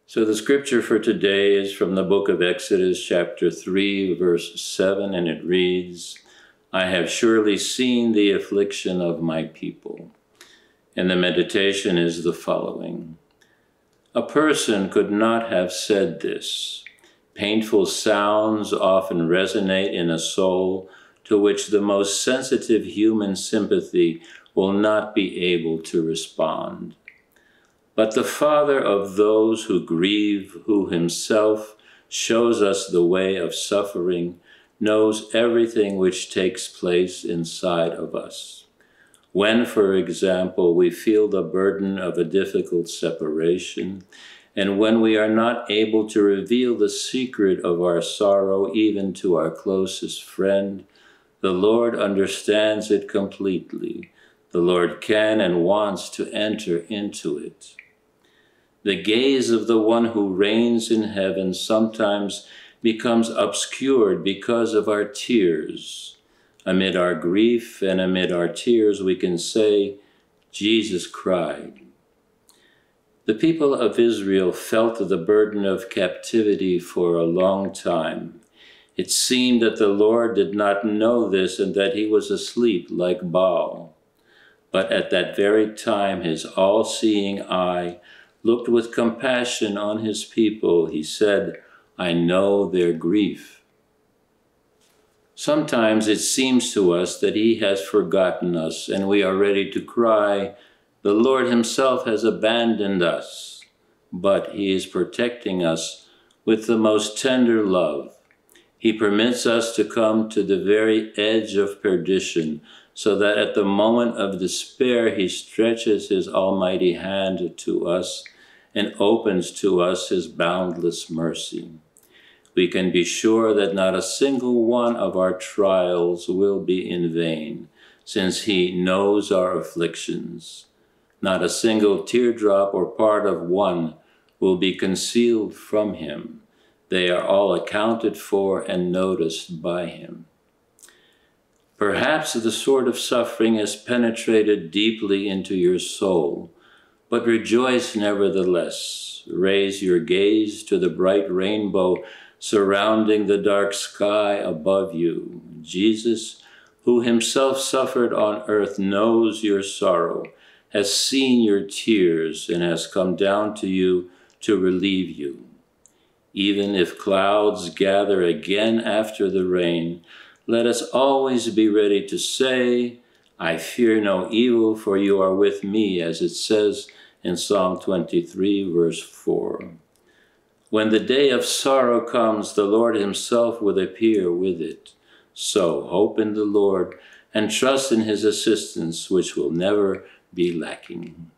So the scripture for today is from the book of Exodus, chapter 3, verse 7, and it reads, "I have surely seen the affliction of my people." And the meditation is the following. A person could not have said this. Painful sounds often resonate in a soul to which the most sensitive human sympathy will not be able to respond. But the Father of those who grieve, who himself shows us the way of suffering, knows everything which takes place inside of us. When, for example, we feel the burden of a difficult separation, and when we are not able to reveal the secret of our sorrow even to our closest friend, the Lord understands it completely. The Lord can and wants to enter into it. The gaze of the one who reigns in heaven sometimes becomes obscured because of our tears. Amid our grief and amid our tears, we can say, Jesus cried. The people of Israel felt the burden of captivity for a long time. It seemed that the Lord did not know this and that he was asleep like Baal. But at that very time, his all-seeing eye looked with compassion on his people. He said, "I know their grief." Sometimes it seems to us that he has forgotten us and we are ready to cry, "The Lord himself has abandoned us." But he is protecting us with the most tender love. He permits us to come to the very edge of perdition, so that at the moment of despair he stretches his almighty hand to us and opens to us his boundless mercy. We can be sure that not a single one of our trials will be in vain, since he knows our afflictions. Not a single teardrop or part of one will be concealed from him. They are all accounted for and noticed by him. Perhaps the sword of suffering has penetrated deeply into your soul, but rejoice nevertheless. Raise your gaze to the bright rainbow surrounding the dark sky above you. Jesus, who himself suffered on earth, knows your sorrow, has seen your tears, and has come down to you to relieve you. Even if clouds gather again after the rain, let us always be ready to say, "I fear no evil, for you are with me," as it says in Psalm 23, verse 4. When the day of sorrow comes, the Lord himself will appear with it. So hope in the Lord and trust in his assistance, which will never be lacking.